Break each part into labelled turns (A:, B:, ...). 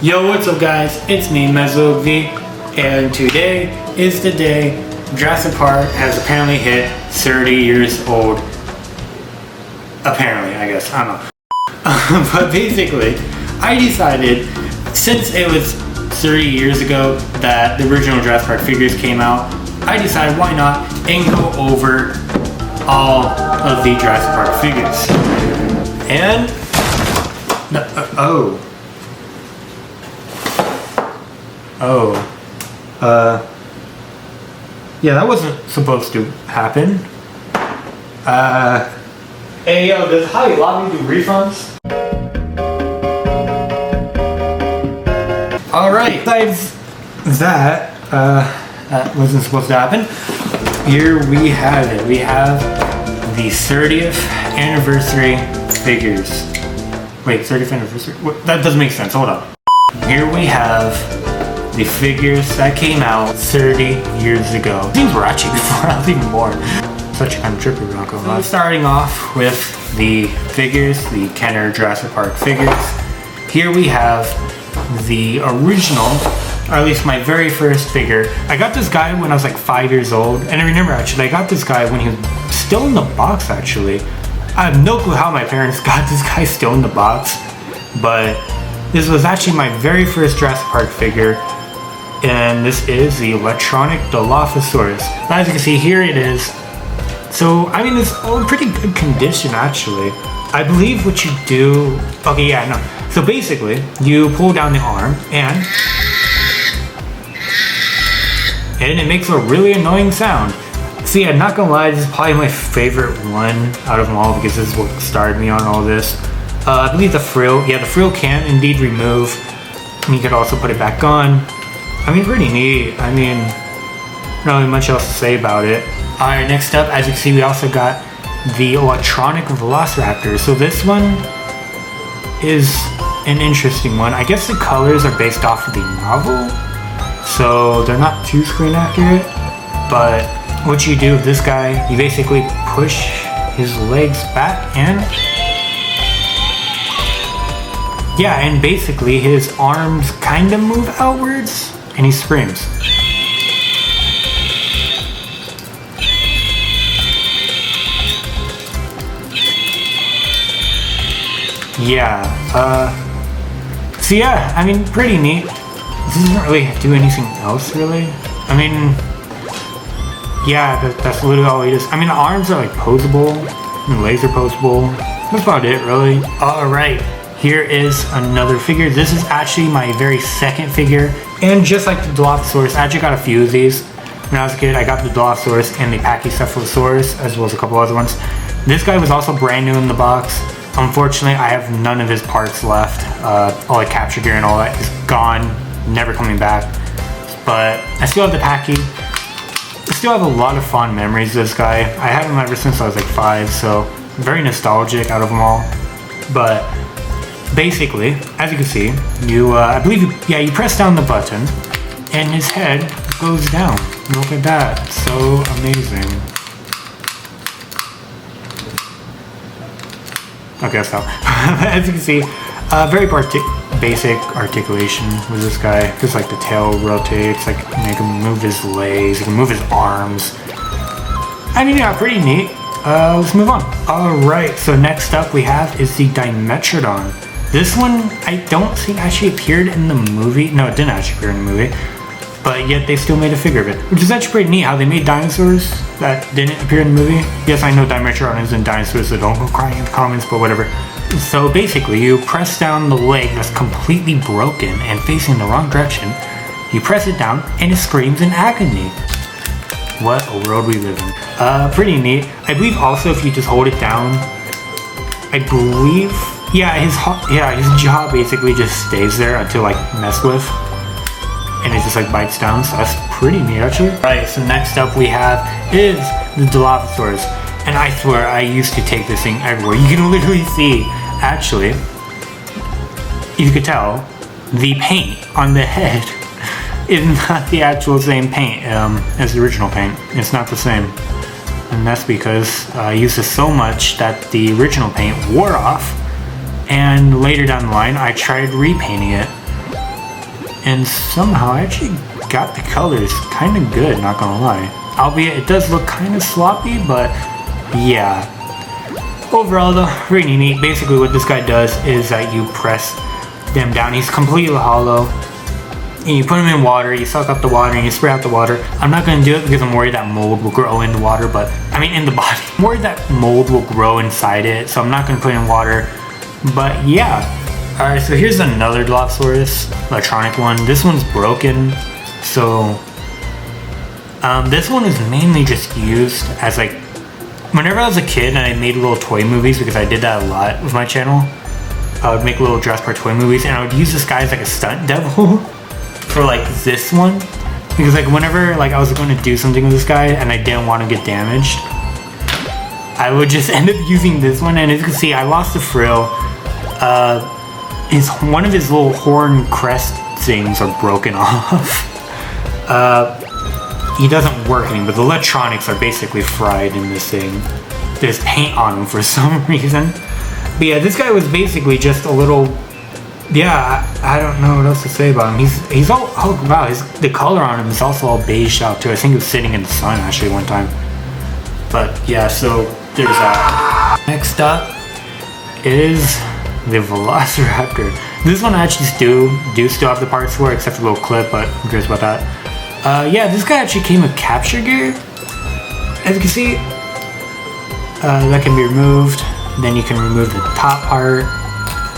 A: Yo, what's up guys? It's me, MezzoV, and today is the day Jurassic Park has apparently hit 30 years old. Apparently, I guess, I don't know. But basically, I decided, since it was 30 years ago that the original Jurassic Park figures came out, I decided why not and go over all of the Jurassic Park figures. And, yeah, that wasn't supposed to happen. Hey, yo, does Hobby Lobby do refunds? Alright, besides that, that wasn't supposed to happen. Here we have it. We have the 30th anniversary figures. Wait, 30th anniversary? What? That doesn't make sense. Hold on. Here we have the figures that came out 30 years ago. These were actually before I was even born. Such a kind of trippy rock. So starting off with the figures, the Kenner Jurassic Park figures. Here we have the original, or at least my very first figure. I got this guy when I was like 5 years old, and I remember actually I got this guy when he was still in the box actually. I have no clue how my parents got this guy still in the box, but this was actually my very first Jurassic Park figure, and this is the electronic Dilophosaurus. As you can see, here it is. So, I mean, it's all in pretty good condition actually. I believe what you do, okay, yeah, no. So basically, you pull down the arm and it makes a really annoying sound. See, I'm not gonna lie, this is probably my favorite one out of them all because this is what started me on all this. I believe the frill, yeah, the frill can indeed remove. And you could also put it back on. I mean, pretty neat. I mean, not really much else to say about it. Alright, next up, as you can see, we also got the electronic Velociraptor. So this one is an interesting one. I guess the colors are based off of the novel, so they're not too screen accurate, but what you do with this guy, you basically push his legs back and yeah, and basically his arms kind of move outwards and he screams. Yeah, so yeah, I mean, pretty neat. This doesn't really do anything else, really. I mean, yeah, that's literally all it is. I mean, the arms are like posable, and the legs are posable. That's about it, really. Alright, here is another figure. This is actually my very second figure, and just like the Dilophosaurus, I actually got a few of these. When I was a kid, I got the Dilophosaurus and the Pachycephalosaurus, as well as a couple other ones. This guy was also brand new in the box. Unfortunately, I have none of his parts left. All the capture gear and all that is gone, never coming back. But I still have the Pachy. I still have a lot of fond memories of this guy. I had him ever since I was like 5, so very nostalgic out of them all. But basically, as you can see, you, I believe, you press down the button, and his head goes down. Look at that, so amazing. Okay, I'll stop. As you can see, very basic articulation with this guy. Just like the tail rotates, like you can move his legs, you can move his arms. I mean, yeah, pretty neat. Let's move on. Alright, so next up we have is the Dimetrodon. This one, I don't think actually appeared in the movie. No, it didn't actually appear in the movie. But yet they still made a figure of it, which is actually pretty neat how they made dinosaurs that didn't appear in the movie. Yes, I know Dimetrodon isn't dinosaurs, so don't go crying in the comments, but whatever. So basically, you press down the leg that's completely broken and facing the wrong direction. You press it down, and it screams in agony. What a world we live in. Pretty neat. I believe also if you just hold it down, I believe, yeah, his jaw basically just stays there until like messed with. And it just like bites down, so that's pretty neat actually. Right, so next up we have is the Dilophosaurus. And I swear I used to take this thing everywhere. You can literally see, actually, you could tell, the paint on the head is not the actual same paint as the original paint. It's not the same. And that's because I used it so much that the original paint wore off, and later down the line I tried repainting it, And somehow I actually got the colors kind of good, not gonna lie. Albeit it does look kind of sloppy, but yeah. Overall though, really neat. Basically what this guy does is that you press them down. He's completely hollow. And you put them in water, you suck up the water, and you spray out the water. I'm not going to do it because I'm worried that mold will grow in the water, but I mean in the body. I'm worried that mold will grow inside it, so I'm not going to put it in water. But yeah. Alright, so here's another Dilophosaurus, electronic one. This one's broken, so this one is mainly just used as like, whenever I was a kid and I made little toy movies, because I did that a lot with my channel, I would make little Jurassic Park toy movies, and I would use this guy as like a stunt devil. For like this one, because like whenever like I was going to do something with this guy and I didn't want to get damaged, I would just end up using this one. And as you can see, I lost the frill. One of his little horn crest things are broken off. He doesn't work anymore, but the electronics are basically fried in this thing. There's paint on him for some reason. But yeah, this guy was basically just a little. Yeah, I don't know what else to say about him. He's all, oh wow, the color on him is also all beige out too. I think he was sitting in the sun actually one time. But yeah, so there's that. Next up is the Velociraptor. This one I actually do still have the parts for, except for a little clip, but who cares about that? Yeah, this guy actually came with capture gear. As you can see, that can be removed. Then you can remove the top part.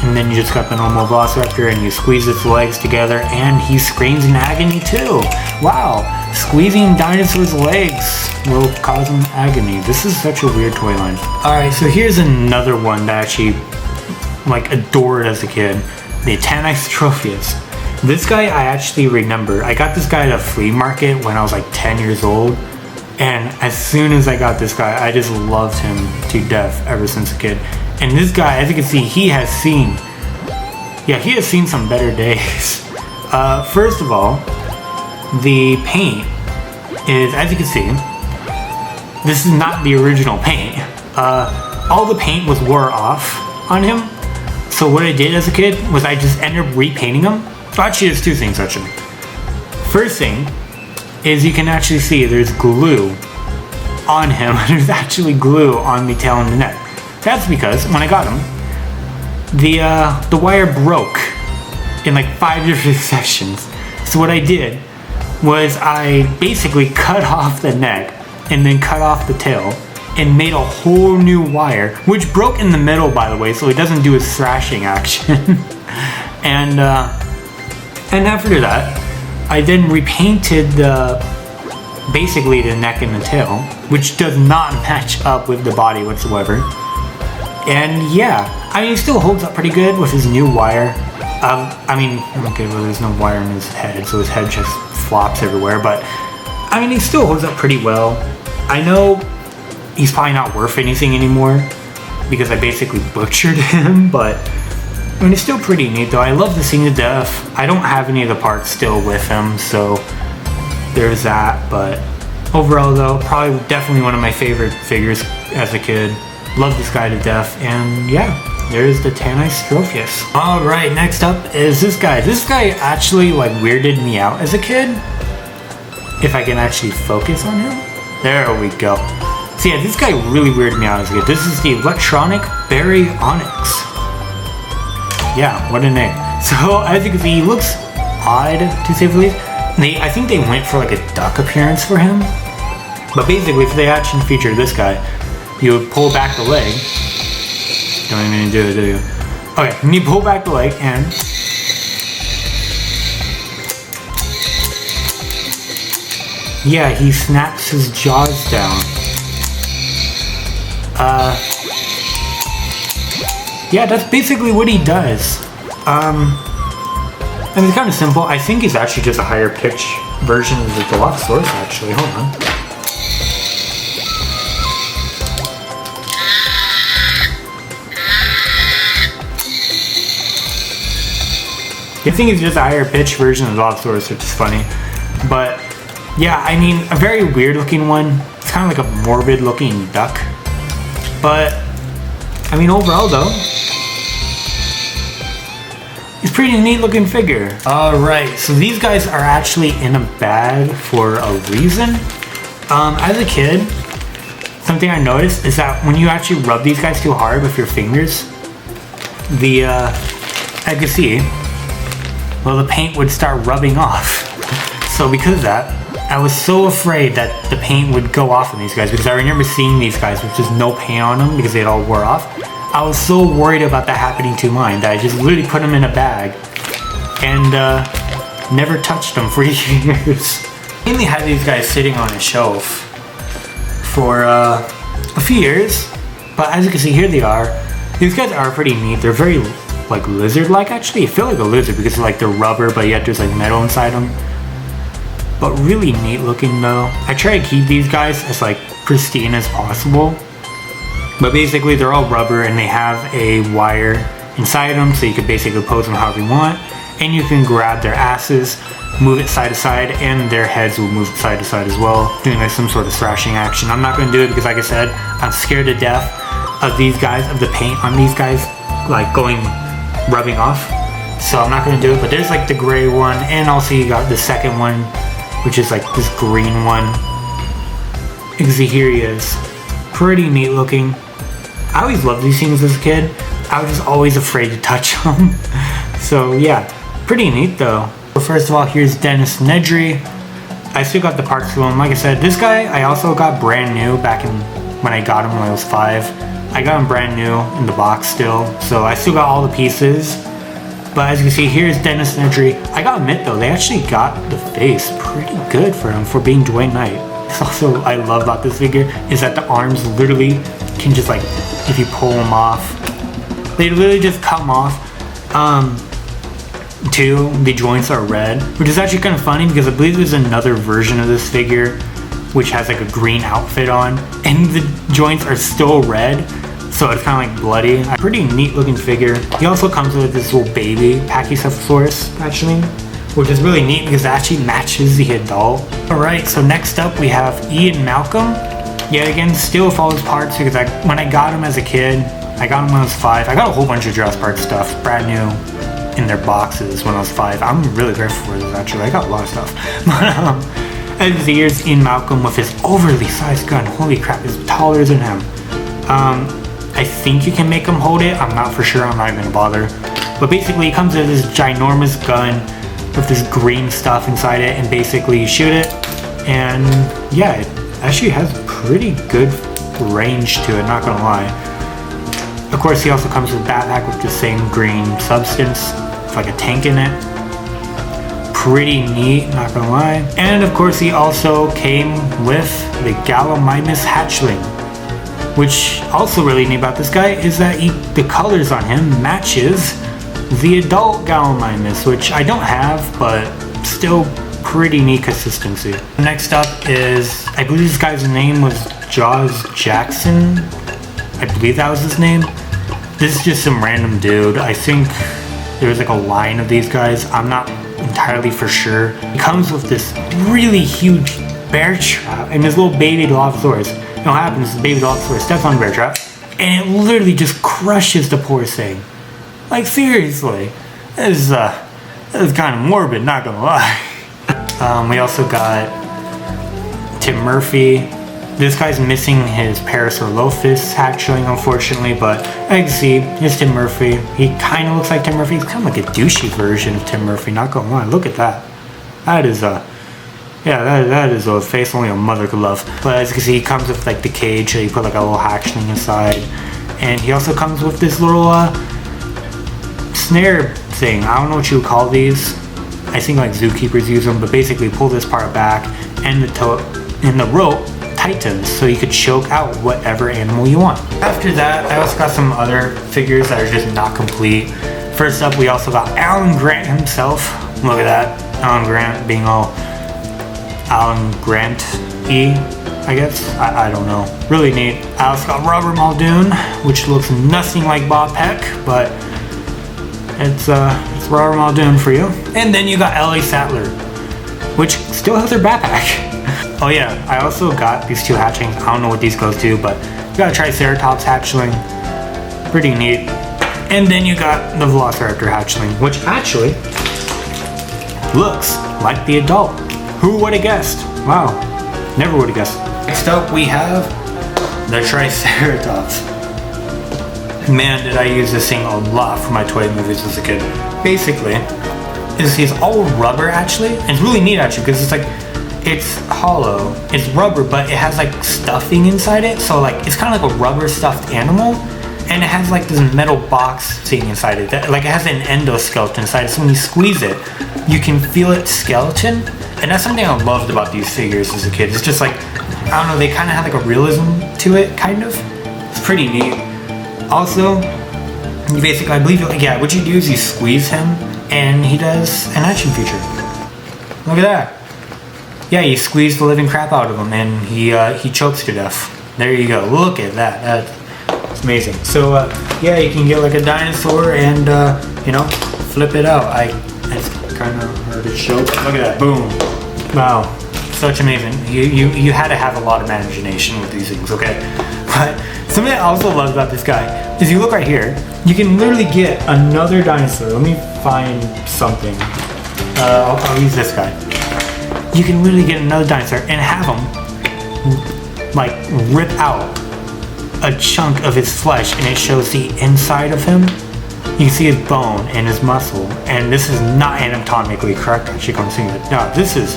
A: And then you just got the normal Velociraptor and you squeeze its legs together and he screams in agony too. Wow, squeezing dinosaurs' legs will cause him agony. This is such a weird toy line. Alright, so here's another one that I actually like adored as a kid. The Tanystropheus. This guy I actually remember. I got this guy at a flea market when I was like 10 years old. And as soon as I got this guy, I just loved him to death ever since a kid. And this guy, as you can see, he has seen some better days. First of all, the paint is, as you can see, this is not the original paint. All the paint was wore off on him. So what I did as a kid was I just ended up repainting him. Actually, there's two things actually. First thing is you can actually see there's glue on him. There's actually glue on the tail and the neck. That's because when I got him, the wire broke in like 5 different sections. So what I did was I basically cut off the neck and then cut off the tail and made a whole new wire, which broke in the middle, by the way, so it doesn't do its thrashing action. and after that, I then repainted basically the neck and the tail, which does not match up with the body whatsoever. And yeah, I mean, he still holds up pretty good with his new wire. I mean, okay, well, there's no wire in his head, so his head just flops everywhere, but I mean, he still holds up pretty well. I know he's probably not worth anything anymore because I basically butchered him, but I mean, it's still pretty neat though. I love the scene to death. I don't have any of the parts still with him, so there's that, but overall though, probably definitely one of my favorite figures as a kid. Love this guy to death, and yeah, there's the Tanystropheus. Alright, next up is this guy. This guy actually like weirded me out as a kid. If I can actually focus on him. There we go. So yeah, this guy really weirded me out as a kid. This is the electronic Baryonyx. Yeah, what a name. So as you can see, he looks odd to say the least. I think they went for like a duck appearance for him. But basically for the action feature of this guy, you would pull back the leg. Don't even do it, do you? Okay, and you pull back the leg and yeah, he snaps his jaws down. Yeah, that's basically what he does. I mean, it's kind of simple. I think he's actually just a higher pitch version of the Dilophosaurus, actually. Hold on. I think it's just a higher pitch version of the Dilophosaurus, which is funny. But yeah, I mean, a very weird looking one. It's kind of like a morbid looking duck. But I mean, overall though, It's a pretty neat looking figure. Alright, so these guys are actually in a bag for a reason. As a kid, something I noticed is that when you actually rub these guys too hard with your fingers, as you can see, well, the paint would start rubbing off. So because of that, I was so afraid that the paint would go off on these guys, because I remember seeing these guys with just no paint on them because they all wore off. I was so worried about that happening to mine that I just literally put them in a bag and never touched them for years. I mainly had these guys sitting on a shelf for a few years, but as you can see, here they are. These guys are pretty neat. They're very like lizard-like actually. You feel like a lizard because like they're rubber, but yet there's like metal inside them. But really neat looking though. I try to keep these guys as like pristine as possible. But basically they're all rubber and they have a wire inside them, so you can basically pose them however you want. And you can grab their asses, move it side to side, and their heads will move side to side as well, doing like some sort of thrashing action. I'm not going to do it because like I said, I'm scared to death of these guys, of the paint on these guys like rubbing off. So I'm not going to do it, but there's like the gray one, and also you got the second one, which is like this green one. You can see here he is. Pretty neat looking. I always loved these things as a kid. I was just always afraid to touch them. So yeah, pretty neat though. So first of all, here's Dino-snagger. I still got the parts to him. Like I said, this guy I also got brand new back in when I got him when I was 5. I got him brand new in the box still. So I still got all the pieces. But as you can see, here's Dino-snagger. I gotta admit though, they actually got the face pretty good for him for being Dwayne Knight. Also, I love about this figure is that the arms literally can just like, if you pull them off, they literally just come off. Too, the joints are red, which is actually kind of funny because I believe there's another version of this figure which has like a green outfit on, and the joints are still red. So it's kind of like bloody. A pretty neat looking figure. He also comes with this little baby Pachycephalosaurus hatchling, which is really neat because it actually matches the adult. Alright, so next up we have Ian Malcolm. Yeah, again, still with all his parts because when I got him as a kid, I got him when I was 5. I got a whole bunch of Jurassic Park stuff, brand new in their boxes when I was 5. I'm really grateful for this actually. I got a lot of stuff. But as the years, Ian Malcolm with his overly sized gun. Holy crap, it's taller than him. I think you can make him hold it. I'm not for sure. I'm not even gonna bother. But basically, it comes with this ginormous gun with this green stuff inside it, and basically you shoot it, and yeah, it actually has pretty good range to it. Not gonna lie. Of course, he also comes with a backpack with the same green substance, with like a tank in it. Pretty neat, not gonna lie. And of course, he also came with the Gallimimus hatchling. Which also really neat about this guy is that the colors on him matches the adult Gallimimus, which I don't have, but still pretty neat consistency. Next up is, I believe this guy's name was Jaws Jackson. I believe that was his name. This is just some random dude. I think there was like a line of these guys. I'm not entirely for sure. He comes with this really huge bear trap and this little baby Dilophosaurus. You know what happens, the baby Dilophosaurus steps on the bear trap and it literally just crushes the poor thing. Like seriously, this is kind of morbid, not gonna lie. We also got Tim Murphy. This guy's missing his Parasaurolophus hatchling, unfortunately, but as you can see, here's Tim Murphy. He kind of looks like Tim Murphy. He's kind of like a douchey version of Tim Murphy, not gonna lie. Look at that. That is that is a face only a mother could love. But as you can see, he comes with like the cage, so you put like a little hatchling inside. And he also comes with this little snare thing. I don't know what you would call these. I think like zookeepers use them, but basically pull this part back and the rope tightens so you could choke out whatever animal you want. After that, I also got some other figures that are just not complete. First up, we also got Alan Grant himself. Look at that. Alan Grant being all Alan Grant-y, I guess. I don't know. Really neat. I also got Robert Muldoon, which looks nothing like Bob Peck, but it's Robert Muldoon for you. And then you got Ellie Sattler, which still has her backpack. Oh yeah, I also got these two hatchlings. I don't know what these go to, but you got a Triceratops hatchling. Pretty neat. And then you got the Velociraptor hatchling, which actually looks like the adult. Who would have guessed? Wow, never would have guessed. Next up we have the Triceratops. Man, did I use this thing a lot for my toy movies as a kid. Basically, he's all rubber actually, and it's really neat actually because it's like, it's hollow, it's rubber, but it has like stuffing inside it, so like it's kind of like a rubber stuffed animal, and it has like this metal box thing inside it, that, like it has an endoskeleton inside it, so when you squeeze it, you can feel its skeleton, and that's something I loved about these figures as a kid. It's just like, I don't know, they kind of have like a realism to it, kind of. It's pretty neat. Also, you basically, I believe, yeah, what you do is you squeeze him, and he does an action feature. Look at that. Yeah, you squeeze the living crap out of him, and he chokes to death. There you go. Look at that. That's amazing. So, yeah, you can get like a dinosaur and, you know, flip it out. It's kind of hard to show. Look at that. Boom. Wow. Such amazing. You had to have a lot of imagination with these things, okay? But something I also love about this guy is you look right here, you can literally get another dinosaur. Let me find something. I'll use this guy. You can literally get another dinosaur and have him like rip out a chunk of his flesh, and it shows the inside of him. You can see his bone and his muscle, and this is not anatomically correct. I should come see it. No, this is,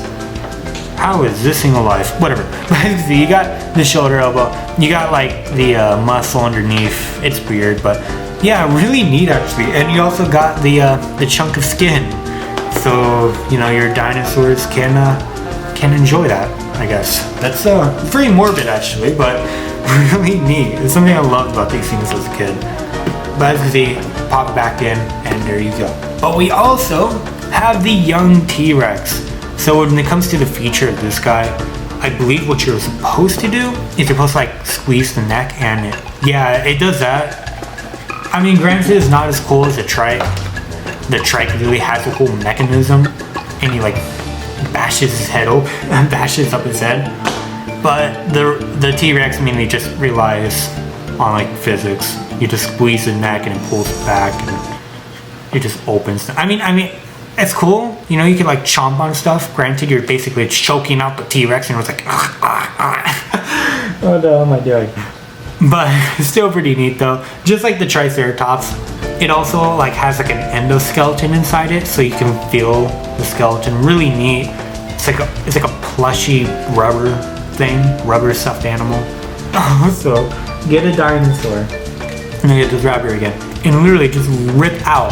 A: how is this thing alive? Whatever. But you got the shoulder, elbow. You got like the muscle underneath. It's weird, but yeah, really neat actually. And you also got the chunk of skin. So, you know, your dinosaurs can enjoy that, I guess. That's pretty morbid actually, but really neat. It's something I loved about these things as a kid. But as you see, pop it back in, and there you go. But we also have the young T-Rex. So when it comes to the feature of this guy, I believe what you're supposed to do is you're supposed to like squeeze the neck, and it does that. I mean, granted, it's not as cool as a trike. The trike really has a whole mechanism, and he like bashes his head open, bashes up his head. But the T-Rex mainly just relies on like physics. You just squeeze the neck and it pulls back, and it just opens. I mean, it's cool. You know, you can like chomp on stuff. Granted, you're basically choking out the T-Rex, and it's like, what the hell am I doing? But it's still pretty neat though. Just like the Triceratops, it also like has like an endosskeleton inside it, so you can feel the skeleton. Really neat. It's like a plushy rubber thing, rubber stuffed animal. Also, get a dinosaur, and then get this rabbit again, and literally just rip out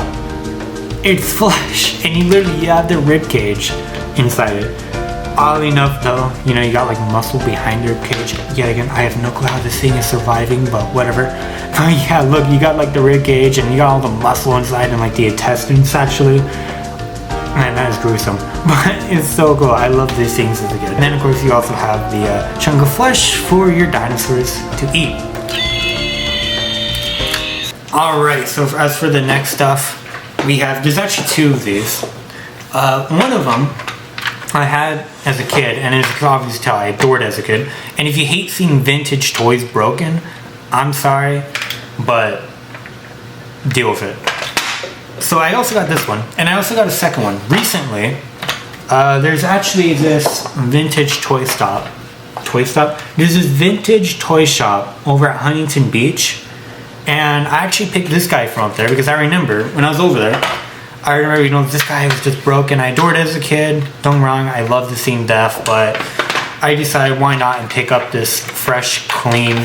A: its flesh, and you have the rib cage inside it. Oddly enough though, you know, you got like muscle behind the rib cage. Yet again, I have no clue how this thing is surviving, but whatever. But yeah, look, you got like the rib cage, and you got all the muscle inside, and like the intestines actually. Man, that is gruesome, but it's so cool. I love these things as a kid. And then of course you also have the chunk of flesh for your dinosaurs to eat. Alright, so as for the next stuff, we have, there's actually two of these. One of them I had as a kid, and as you can obviously tell, I adored it as a kid. And if you hate seeing vintage toys broken, I'm sorry, but deal with it. So I also got this one, and I also got a second one. Recently, there's actually this vintage toy stop. There's this vintage toy shop over at Huntington Beach, and I actually picked this guy from up there because I remember when I was over there, I remember, you know, this guy was just broken. I adored it as a kid. Don't get me wrong, I love to see him death, but I decided why not and pick up this fresh, clean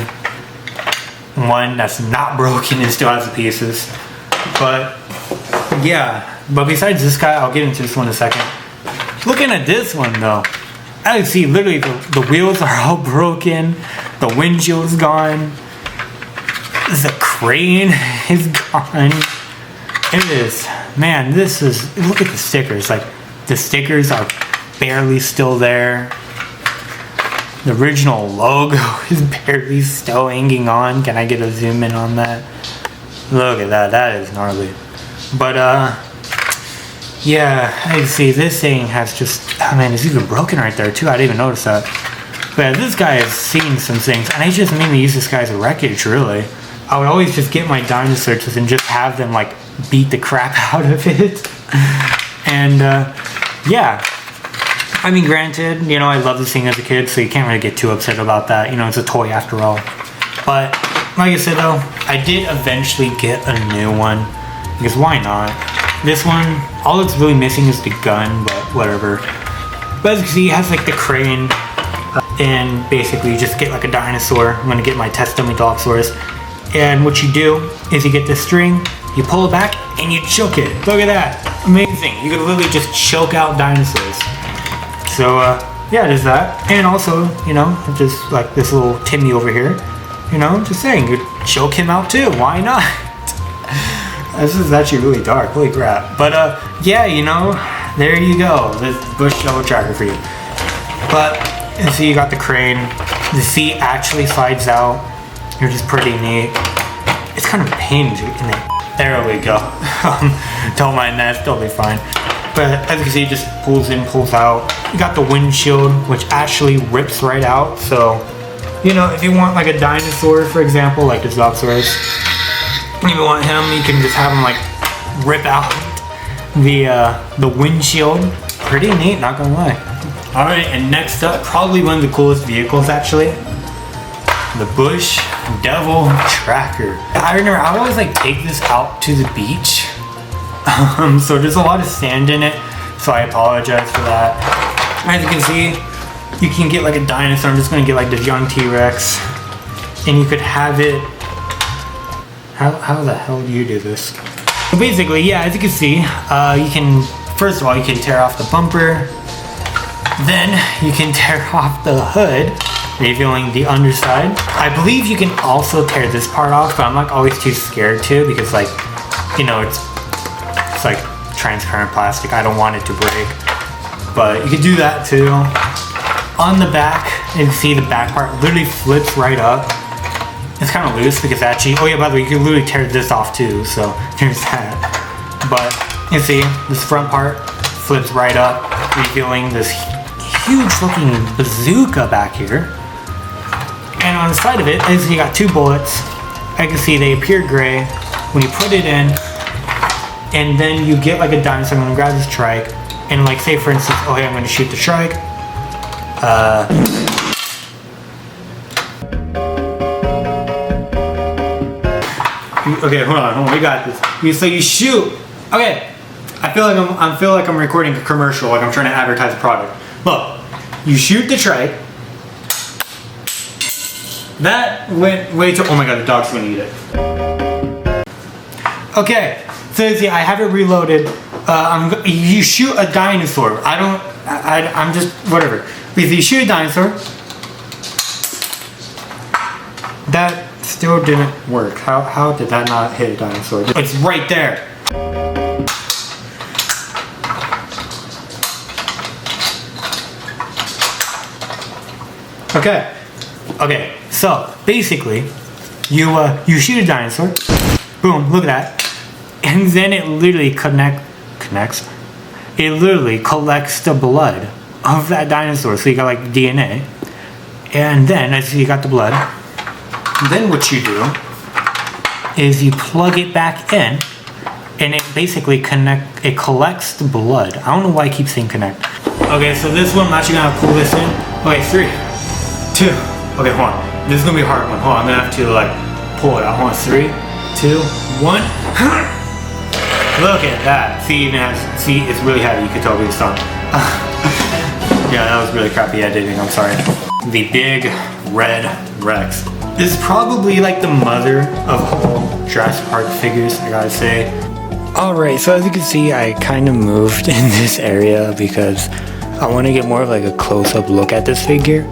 A: one that's not broken and still has the pieces. But yeah, but besides this guy, I'll get into this one in a second. Looking at this one though, as you see, literally the wheels are all broken, the windshield's gone, the crane is gone. It is, man, this is, look at the stickers, like the stickers are barely still there. The original logo is barely still hanging on. Can I get a zoom in on that? Look at that, that is gnarly. But yeah, I see this thing has just, oh man, it's even broken right there too. I didn't even notice that. But this guy has seen some things, and I just mainly use this guy as a wreckage, really. I would always just get my dinosaurs and just have them like beat the crap out of it. And yeah, I mean, granted, you know, I love this thing as a kid, so you can't really get too upset about that. You know, it's a toy after all. But like I said though, I did eventually get a new one, because why not? This one, all it's really missing is the gun, but whatever. But as you can see, it has like the crane, and basically you just get like a dinosaur. I'm gonna get my test dummy Dilophosaurus. And what you do is you get this string, you pull it back, and you choke it. Look at that, amazing. You could literally just choke out dinosaurs. So yeah, there's that. And also, you know, just like this little Timmy over here, you know, just saying, you choke him out too, why not? This is actually really dark, holy crap. But yeah, you know, there you go, this bush shovel tracker for you. But, and so you got the crane, the seat actually slides out, which is pretty neat. It's kind of a pain in it. There we go. Don't mind that, it's totally fine. But as you can see, it just pulls in, pulls out. You got the windshield, which actually rips right out. So, you know, if you want like a dinosaur, for example, like the Dilophosaurus, if you want him, you can just have him like rip out the windshield. Pretty neat, not gonna lie. Alright, and next up, probably one of the coolest vehicles actually, the Bush Devil Tracker. I remember I would always like take this out to the beach. So there's a lot of sand in it, so I apologize for that. As you can see, you can get like a dinosaur. I'm just gonna get like this young T-Rex, and you could have it. How the hell do you do this? So basically, yeah, as you can see, you can, first of all, you can tear off the bumper. Then you can tear off the hood, revealing the underside. I believe you can also tear this part off, but I'm like always too scared to, because like, you know, it's like transparent plastic. I don't want it to break, but you can do that too. On the back, you can see the back part literally flips right up. It's kind of loose because actually, oh yeah, by the way, you can literally tear this off too, so there's that. But you see, this front part flips right up, revealing this huge looking bazooka back here. And on the side of it, as you got two bullets. I can see they appear gray when you put it in, and then you get like a dinosaur. I'm gonna grab this trike, and like say for instance, oh hey, I'm gonna shoot the trike. Okay, hold on, we got this. So you shoot. Okay, I feel like I'm recording a commercial, like I'm trying to advertise a product. Look, you shoot the trike. That went way too. Oh my god, the dog's gonna eat it. Okay, so you see, I have it reloaded. You shoot a dinosaur. I'm just whatever. Because you shoot a dinosaur. That still didn't work. How did that not hit a dinosaur? It's right there. Okay, so basically you shoot a dinosaur, boom, look at that, and then it literally connects, it literally collects the blood of that dinosaur, so you got like DNA, and then as you got the blood, then what you do is you plug it back in, and it basically collects the blood. I don't know why I keep saying connect. Okay, so this one, I'm actually gonna pull this in. Okay, 3, 2, okay, hold on. This is gonna be a hard one. Hold on, I'm gonna have to like pull it out. Hold on, 3, 2, 1. Look at that. See, it's really heavy. You can tell it's done. Yeah, that was really crappy editing, I'm sorry. The big red Rex. This is probably like the mother of all Jurassic Park figures, I gotta say. Alright, so as you can see, I kind of moved in this area because I want to get more of like a close-up look at this figure.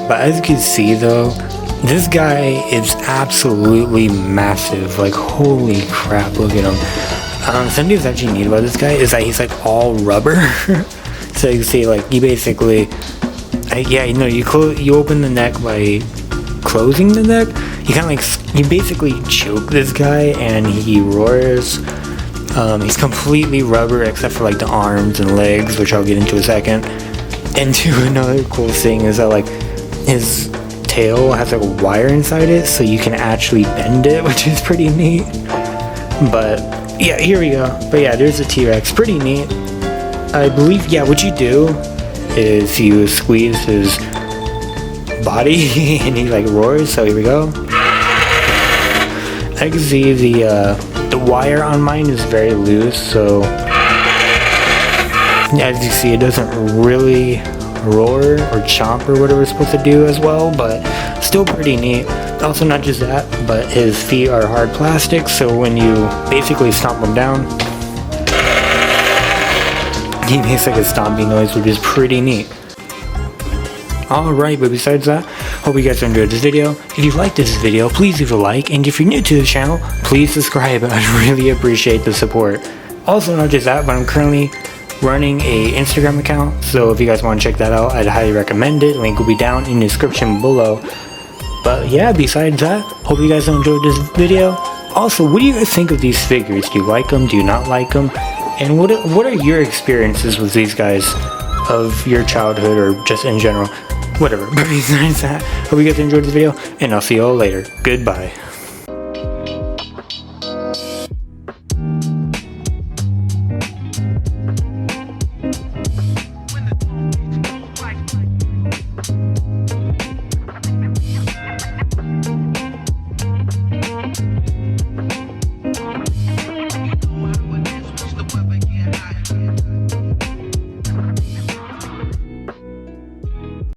A: But as you can see though, this guy is absolutely massive. Like, holy crap, look at him. Something that's actually neat about this guy is that he's like all rubber. So you can see, like, you basically, yeah, you know, you open the neck by closing the neck. You kind of like, you basically choke this guy and he roars. He's completely rubber except for like the arms and legs, which I'll get into in a second. And another cool thing is that like his tail has like a wire inside it, so you can actually bend it, which is pretty neat. But yeah, here we go. But yeah, there's a T-Rex, pretty neat. I believe, yeah, what you do is you squeeze his body and he like roars. So here we go. I can see the wire on mine is very loose, so as you see, it doesn't really roar or chomp or whatever it's supposed to do as well, but still pretty neat. Also, not just that, but his feet are hard plastic, so when you basically stomp him down, he makes like a stomping noise, which is pretty neat. Alright, but besides that, hope you guys enjoyed this video. If you liked this video, please leave a like, and if you're new to the channel, please subscribe. I'd really appreciate the support. Also, not just that, but I'm currently running a Instagram account, so if you guys want to check that out, I'd highly recommend it. Link will be down in the description below. But yeah, besides that, hope you guys enjoyed this video. Also, what do you guys think of these figures? Do you like them? Do you not like them? And what are your experiences with these guys of your childhood or just in general? Whatever. But besides that, hope you guys enjoyed this video, and I'll see you all later. Goodbye.